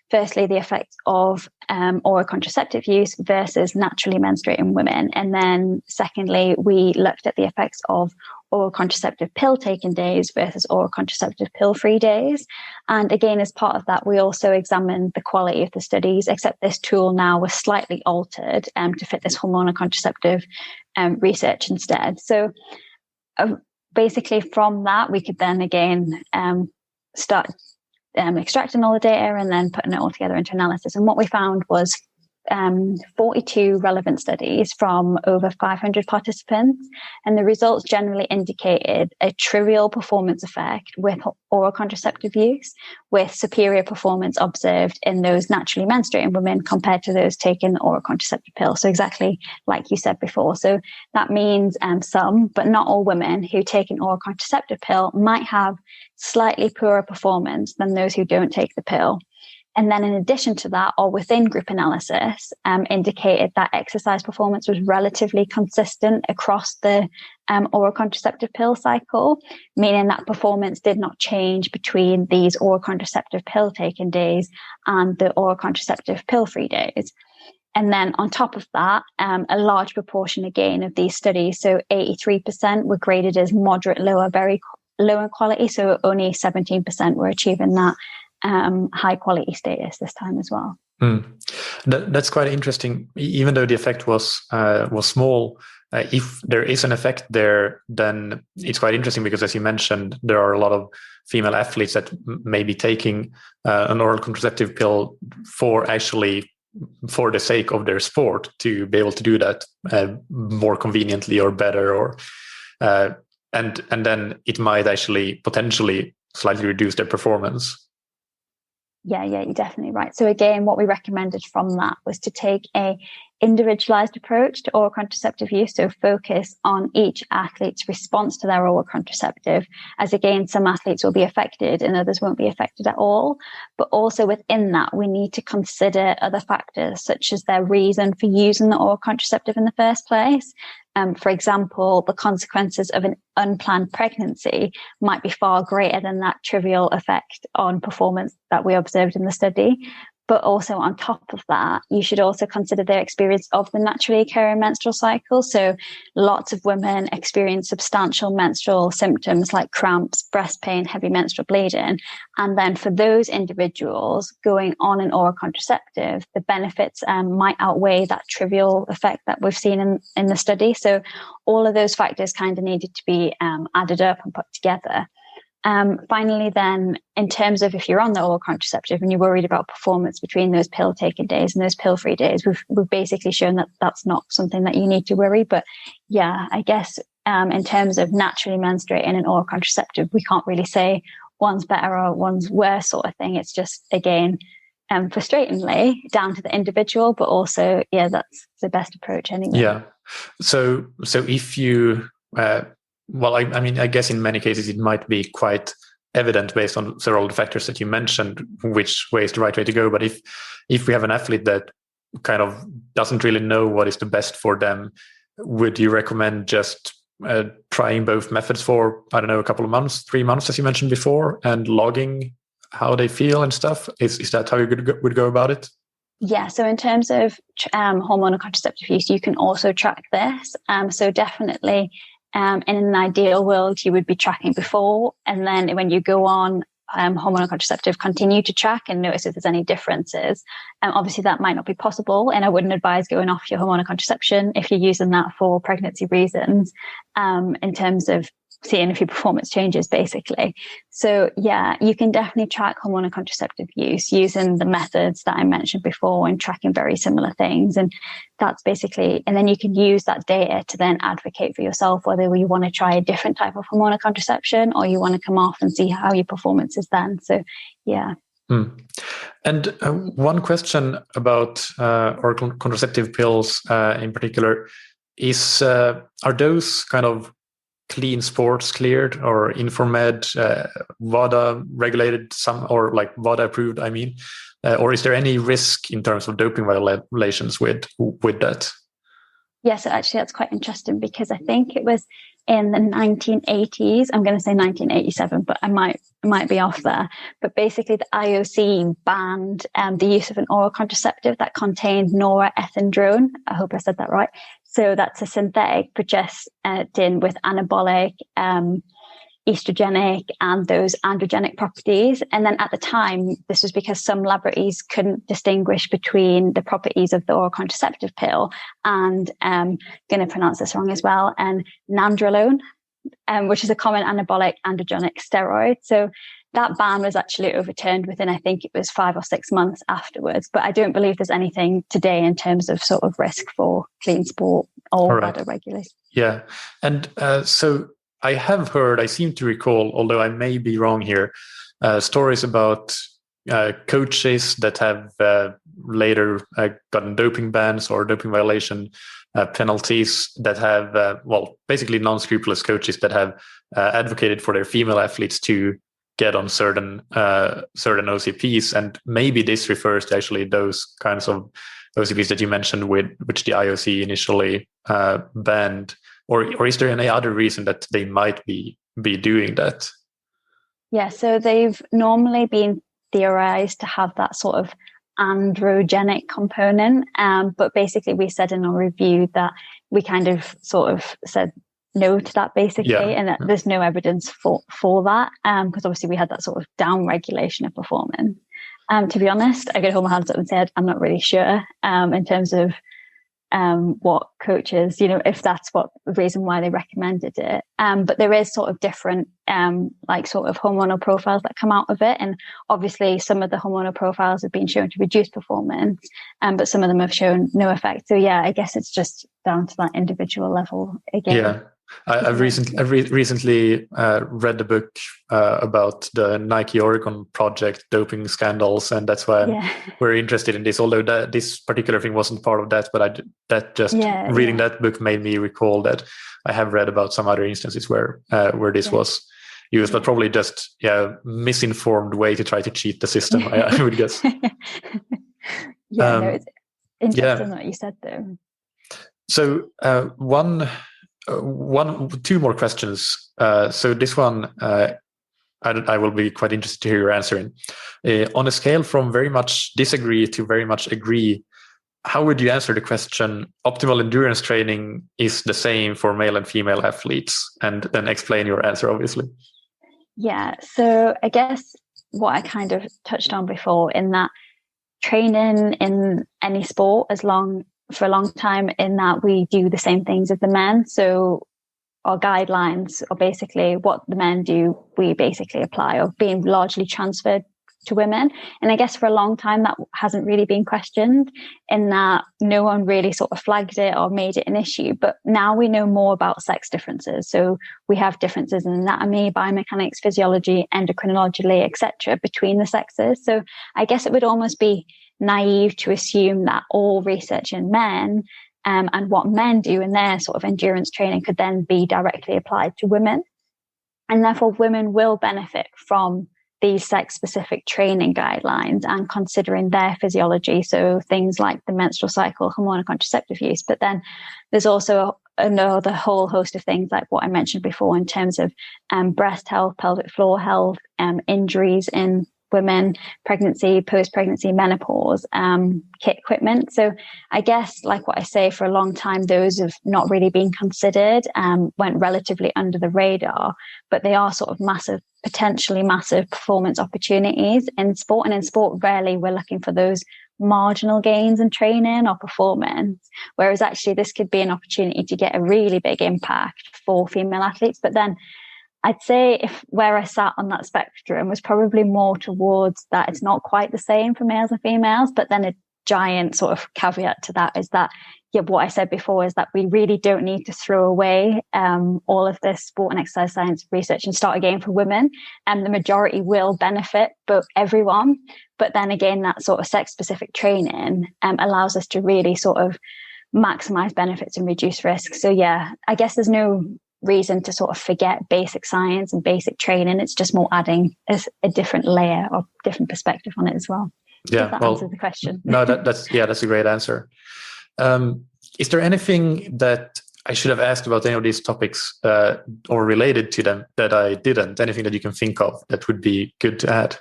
Speaker 2: firstly, the effects of oral contraceptive use versus naturally menstruating women. And then secondly, we looked at the effects of oral contraceptive pill taken days versus oral contraceptive pill free days. And again, as part of that, we also examined the quality of the studies, except this tool now was slightly altered to fit this hormonal contraceptive research instead. So basically from that, we could then again start extracting all the data and then putting it all together into analysis. And what we found was 42 relevant studies from over 500 participants, and the results generally indicated a trivial performance effect with oral contraceptive use, with superior performance observed in those naturally menstruating women compared to those taking the oral contraceptive pill. So exactly like you said before. So that means some, but not all women who take an oral contraceptive pill might have slightly poorer performance than those who don't take the pill. And then in addition to that, or within group analysis, indicated that exercise performance was relatively consistent across the oral contraceptive pill cycle, meaning that performance did not change between these oral contraceptive pill taking days and the oral contraceptive pill free days. And then on top of that, a large proportion again of these studies, so 83% were graded as moderate, low, or very low in quality. So only 17% were achieving that high quality status this time as well.
Speaker 1: That's quite interesting. Even though the effect was small, if there is an effect there, then it's quite interesting because, as you mentioned, there are a lot of female athletes that may be taking an oral contraceptive pill for the sake of their sport, to be able to do that more conveniently or better, or and then it might actually potentially slightly reduce their performance.
Speaker 2: Yeah, you're definitely right. So again, what we recommended from that was to take a individualized approach to oral contraceptive use. So focus on each athlete's response to their oral contraceptive, as again, some athletes will be affected and others won't be affected at all. But also within that, we need to consider other factors, such as their reason for using the oral contraceptive in the first place. For example, the consequences of an unplanned pregnancy might be far greater than that trivial effect on performance that we observed in the study. But also on top of that, you should also consider their experience of the naturally occurring menstrual cycle. So lots of women experience substantial menstrual symptoms like cramps, breast pain, heavy menstrual bleeding. And then for those individuals going on an oral contraceptive, the benefits might outweigh that trivial effect that we've seen in the study. So all of those factors kind of needed to be added up and put together. Finally, then, in terms of if you're on the oral contraceptive and you're worried about performance between those pill taking days and those pill free days, we've basically shown that that's not something that you need to worry. But yeah, I guess in terms of naturally menstruating an oral contraceptive, we can't really say one's better or one's worse sort of thing. It's just, again, frustratingly down to the individual, but also, yeah, that's the best approach anyway.
Speaker 1: Yeah. So if you well, I mean, I guess in many cases it might be quite evident based on several of the factors that you mentioned which way is the right way to go. But if we have an athlete that kind of doesn't really know what is the best for them, would you recommend just trying both methods for, I don't know, a couple of months, 3 months, as you mentioned before, and logging how they feel and stuff? Is that how you would go about it?
Speaker 2: Yeah, so in terms of hormonal contraceptive use, you can also track this. So definitely, in an ideal world, you would be tracking before, and then when you go on hormonal contraceptive, continue to track and notice if there's any differences. Obviously, that might not be possible, and I wouldn't advise going off your hormonal contraception if you're using that for pregnancy reasons, in terms of seeing if your performance changes, basically. So yeah, you can definitely track hormonal contraceptive use using the methods that I mentioned before and tracking very similar things. And that's basically, and then you can use that data to then advocate for yourself whether you want to try a different type of hormonal contraception or you want to come off and see how your performance is then. So yeah.
Speaker 1: And one question about oral contraceptive pills in particular is, are those kind of clean sports cleared or Informed, WADA regulated, or like WADA approved, I mean, or is there any risk in terms of doping violations with that?
Speaker 2: Yeah, so actually that's quite interesting because I think it was in the 1980s. I'm going to say 1987, but I might be off there. But basically the IOC banned the use of an oral contraceptive that contained norethindrone. I hope I said that right. So that's a synthetic progestin with anabolic, estrogenic, and those androgenic properties. And then at the time, this was because some laboratories couldn't distinguish between the properties of the oral contraceptive pill and, I'm going to pronounce this wrong as well, and nandrolone, which is a common anabolic androgenic steroid. So that ban was actually overturned within, I think it was 5 or 6 months afterwards. But I don't believe there's anything today in terms of sort of risk for clean sport or other regulations.
Speaker 1: Yeah. And so I have heard, I seem to recall, although I may be wrong here, stories about coaches that have later gotten doping bans or doping violation penalties that have, basically non-scrupulous coaches that have advocated for their female athletes to get on certain OCPs. And maybe this refers to actually those kinds of OCPs that you mentioned, which the IOC initially banned. Or is there any other reason that they might be doing that?
Speaker 2: Yeah, so they've normally been theorized to have that sort of androgenic component. But basically we said in our review that we kind of sort of said no to that basically, and that there's no evidence for that, because obviously we had that sort of down regulation of performance. To be honest, I could hold my hands up and say I'm not really sure in terms of what coaches, if that's what the reason why they recommended it. But there is sort of different like sort of hormonal profiles that come out of it. And obviously some of the hormonal profiles have been shown to reduce performance, but some of them have shown no effect. So yeah, I guess it's just down to that individual level again.
Speaker 1: Yeah. I've recently read the book about the Nike Oregon project doping scandals, and that's why I'm very interested in this. Although this particular thing wasn't part of that, but reading that book made me recall that I have read about some other instances where this was used, but probably just misinformed way to try to cheat the system. I would guess.
Speaker 2: It's interesting what you said though.
Speaker 1: So two more questions. So this one, I will be quite interested to hear your answer in. On a scale from very much disagree to very much agree, how would you answer the question, optimal endurance training is the same for male and female athletes? And then explain your answer, obviously.
Speaker 2: Yeah, so I guess what I kind of touched on before, in that training in any sport for a long time, in that we do the same things as the men. So our guidelines are basically what the men do, we basically apply, or being largely transferred to women. And I guess for a long time that hasn't really been questioned, in that no one really sort of flagged it or made it an issue. But now we know more about sex differences. So we have differences in anatomy, biomechanics, physiology, endocrinology, etc. between the sexes. So I guess it would almost be naive to assume that all research in men and what men do in their sort of endurance training could then be directly applied to women. And therefore women will benefit from these sex-specific training guidelines and considering their physiology. So things like the menstrual cycle, hormonal contraceptive use. But then there's also another whole host of things like what I mentioned before in terms of breast health, pelvic floor health, injuries in women, pregnancy, post-pregnancy, menopause, kit equipment. So I guess, like what I say, for a long time, those have not really been considered, went relatively under the radar, but they are sort of potentially massive performance opportunities in sport. And in sport, rarely we're looking for those marginal gains in training or performance, whereas actually this could be an opportunity to get a really big impact for female athletes. But then I'd say where I sat on that spectrum was probably more towards that it's not quite the same for males and females, but then a giant sort of caveat to that is that, what I said before is that we really don't need to throw away all of this sport and exercise science research and start again for women. And the majority will benefit, but everyone. But then again, that sort of sex-specific training allows us to really sort of maximize benefits and reduce risk. So I guess there's no reason to sort of forget basic science and basic training. It's just more adding a different layer or different perspective on it as well.
Speaker 1: Yeah,
Speaker 2: that answers the question.
Speaker 1: No, that's a great answer. Is there anything that I should have asked about any of these topics or related to them that I didn't? Anything that you can think of that would be good to add?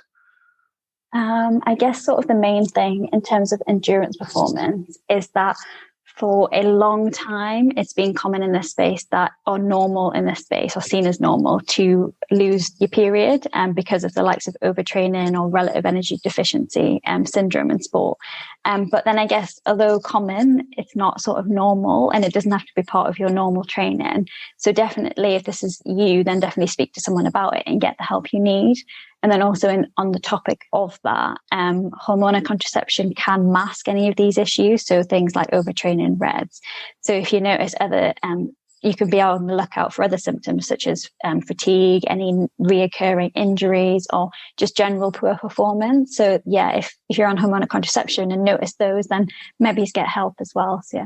Speaker 2: I guess sort of the main thing in terms of endurance performance is that for a long time, it's been common in this space or normal in this space, or seen as normal, to lose your period because of the likes of overtraining or relative energy deficiency syndrome in sport. But then I guess, although common, it's not sort of normal, and it doesn't have to be part of your normal training. So definitely, if this is you, then definitely speak to someone about it and get the help you need. And then also on the topic of that, hormonal contraception can mask any of these issues. So things like overtraining, REDs. So if you notice you can be on the lookout for other symptoms such as fatigue, any reoccurring injuries, or just general poor performance. So if you're on hormonal contraception and notice those, then maybe get help as well. So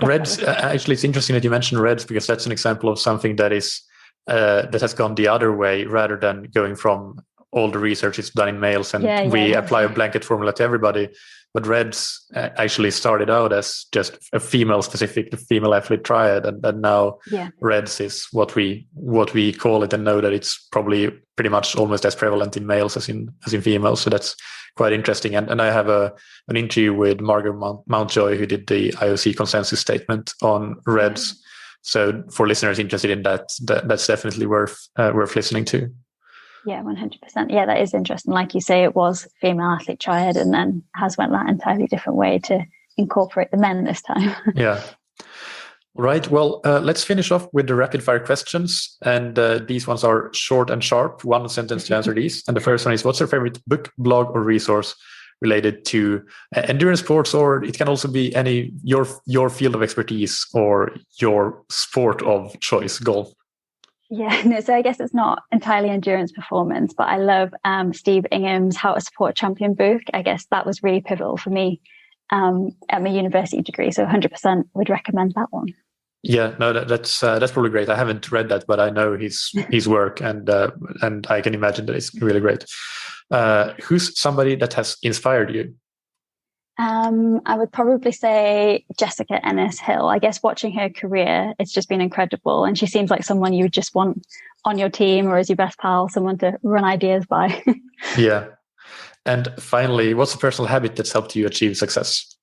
Speaker 1: REDs, actually, it's interesting that you mentioned REDs, because that's an example of something that is that has gone the other way, rather than going from all the research is done in males and we apply a blanket formula to everybody. But REDS actually started out as just a female-specific, the female athlete triad, and now REDS is what we call it, and know that it's probably pretty much almost as prevalent in males as in females. So that's quite interesting. And I have an interview with Margaret Mountjoy, who did the IOC consensus statement on REDS. So for listeners interested in that's definitely worth listening to.
Speaker 2: Yeah, 100%. Yeah, that is interesting. Like you say, it was female athlete triad and then has went that entirely different way to incorporate the men this time.
Speaker 1: Yeah. Right. Well, let's finish off with the rapid fire questions. And these ones are short and sharp. One sentence to answer these. And the first one is, what's your favorite book, blog, or resource related to endurance sports, or it can also be any your field of expertise or your sport of choice, golf.
Speaker 2: Yeah, no, so I guess it's not entirely endurance performance, but I love Steve Ingham's How to Support a Champion book. I guess that was really pivotal for me at my university degree. So 100% would recommend that one.
Speaker 1: Yeah, no, that's probably great. I haven't read that, but I know his work, and I can imagine that it's really great. Who's somebody that has inspired you?
Speaker 2: I would probably say Jessica Ennis-Hill. I guess watching her career, it's just been incredible. And she seems like someone you would just want on your team or as your best pal, someone to run ideas by.
Speaker 1: Yeah. And finally, what's a personal habit that's helped you achieve success?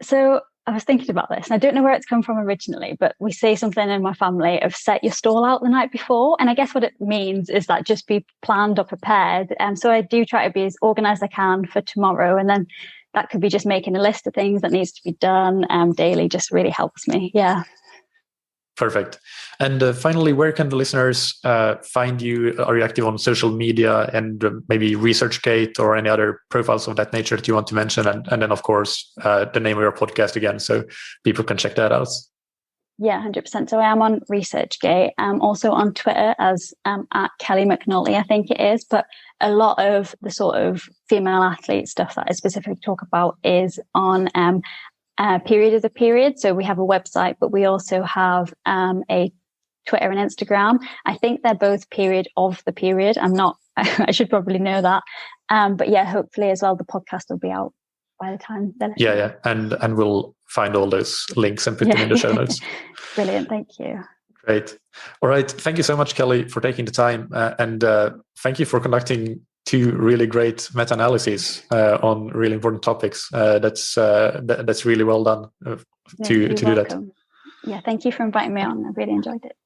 Speaker 2: So I was thinking about this, and I don't know where it's come from originally, but we say something in my family of set your stall out the night before. And I guess what it means is that just be planned or prepared. So I do try to be as organized as I can for tomorrow. And then that could be just making a list of things that needs to be done daily, just really helps me. Yeah.
Speaker 1: Perfect. And finally, where can the listeners find you? Are you active on social media and maybe ResearchGate or any other profiles of that nature that you want to mention? And then, of course, the name of your podcast again, so people can check that out.
Speaker 2: Yeah, 100%. So I am on ResearchGate. I'm also on Twitter as at Kelly McNulty, I think it is. But a lot of the sort of female athlete stuff that I specifically talk about is on Period of the Period. So we have a website, but we also have a Twitter and Instagram. I think they're both Period of the Period. I should probably know that. But yeah, hopefully as well, the podcast will be out by the time.
Speaker 1: Yeah. And we'll find all those links and put them in the show notes.
Speaker 2: Brilliant. Thank you.
Speaker 1: Great. All right. Thank you so much, Kelly, for taking the time. And thank you for conducting 2 really great meta-analyses on really important topics. That's really well done to do that.
Speaker 2: Yeah, thank you for inviting me on. I really enjoyed it.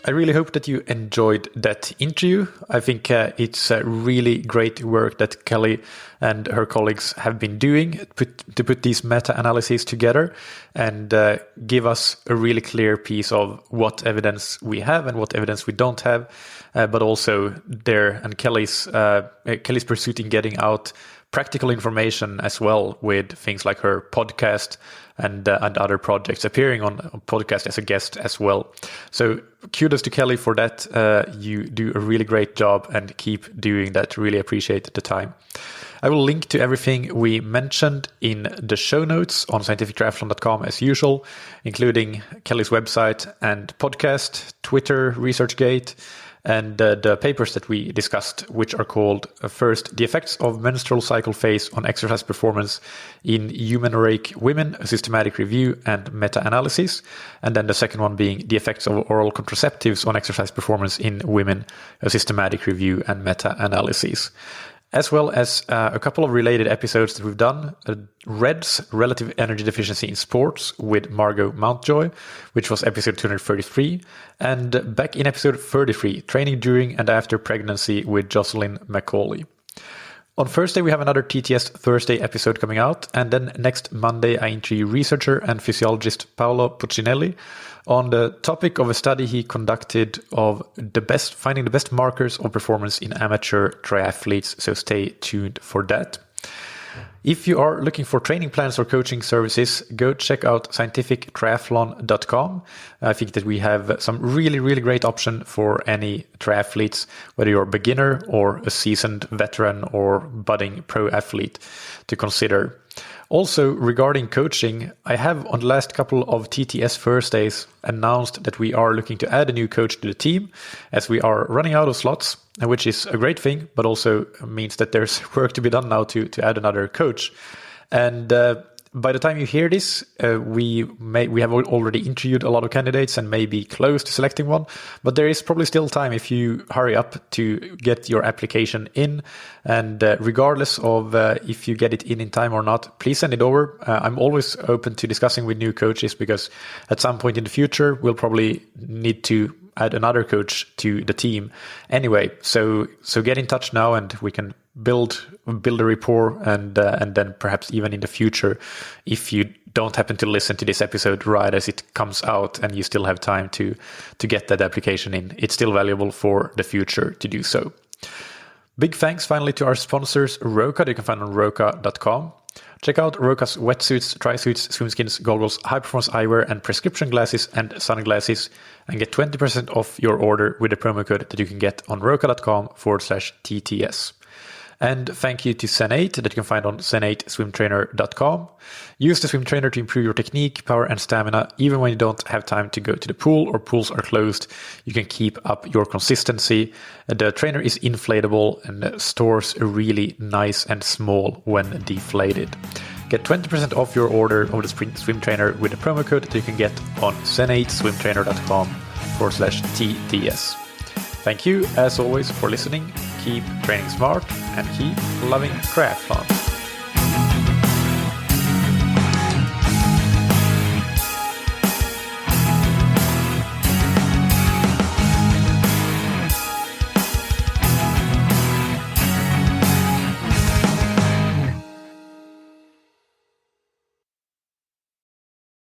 Speaker 1: I really hope that you enjoyed that interview. I think it's really great work that Kelly and her colleagues have been doing to put these meta-analyses together and give us a really clear piece of what evidence we have and what evidence we don't have, but also Kelly's pursuit in getting out practical information as well, with things like her podcast and other projects, appearing on a podcast as a guest as well. So kudos to Kelly for that. You do a really great job and keep doing that. Really appreciate the time. I will link to everything we mentioned in the show notes on scientifictriathlon.com as usual, including Kelly's website and podcast, Twitter, ResearchGate, and the papers that we discussed, which are called first, The Effects of Menstrual Cycle Phase on Exercise Performance in Eumenorrheic Women, a Systematic Review and Meta-Analysis. And then the second one being The Effects of Oral Contraceptives on Exercise Performance in Women, a Systematic Review and Meta-Analysis. As well as a couple of related episodes that we've done. REDS, Relative Energy Deficiency in Sports, with Margot Mountjoy, which was episode 233. And back in episode 33, Training During and After Pregnancy, with Jocelyn Macaulay. On Thursday, we have another TTS Thursday episode coming out. And then next Monday, I interview researcher and physiologist Paolo Puccinelli on the topic of a study he conducted of finding the best markers of performance in amateur triathletes. So stay tuned for that. If you are looking for training plans or coaching services, go check out scientifictriathlon.com. I think that we have some really, really great option for any triathletes, whether you're a beginner or a seasoned veteran or budding pro athlete, to consider. Also, regarding coaching, I have on the last couple of TTS Thursdays announced that we are looking to add a new coach to the team, as we are running out of slots, which is a great thing, but also means that there's work to be done now to add another coach. And by the time you hear this, we have already interviewed a lot of candidates and may be close to selecting one, but there is probably still time if you hurry up to get your application in. And regardless of if you get it in time or not, please send it over. I'm always open to discussing with new coaches, because at some point in the future, we'll probably need to add another coach to the team anyway. So get in touch now, and we can build a rapport, and then perhaps even in the future, if you don't happen to listen to this episode right as it comes out and you still have time to get that application in, it's still valuable for the future to do so. Big thanks finally to our sponsors, Roka, that you can find on roka.com. Check out Roka's wetsuits, tri-suits, swimskins, goggles, high-performance eyewear, and prescription glasses and sunglasses, and get 20% off your order with the promo code that you can get on roka.com/TTS. And thank you to Zen8 that you can find on zen8swimtrainer.com. Use the swim trainer to improve your technique, power, and stamina. Even when you don't have time to go to the pool or pools are closed, you can keep up your consistency. The trainer is inflatable and stores really nice and small when deflated. Get 20% off your order of the swim trainer with the promo code that you can get on zen8swimtrainer.com/TTS. Thank you, as always, for listening. Keep training smart and keep loving triathlon.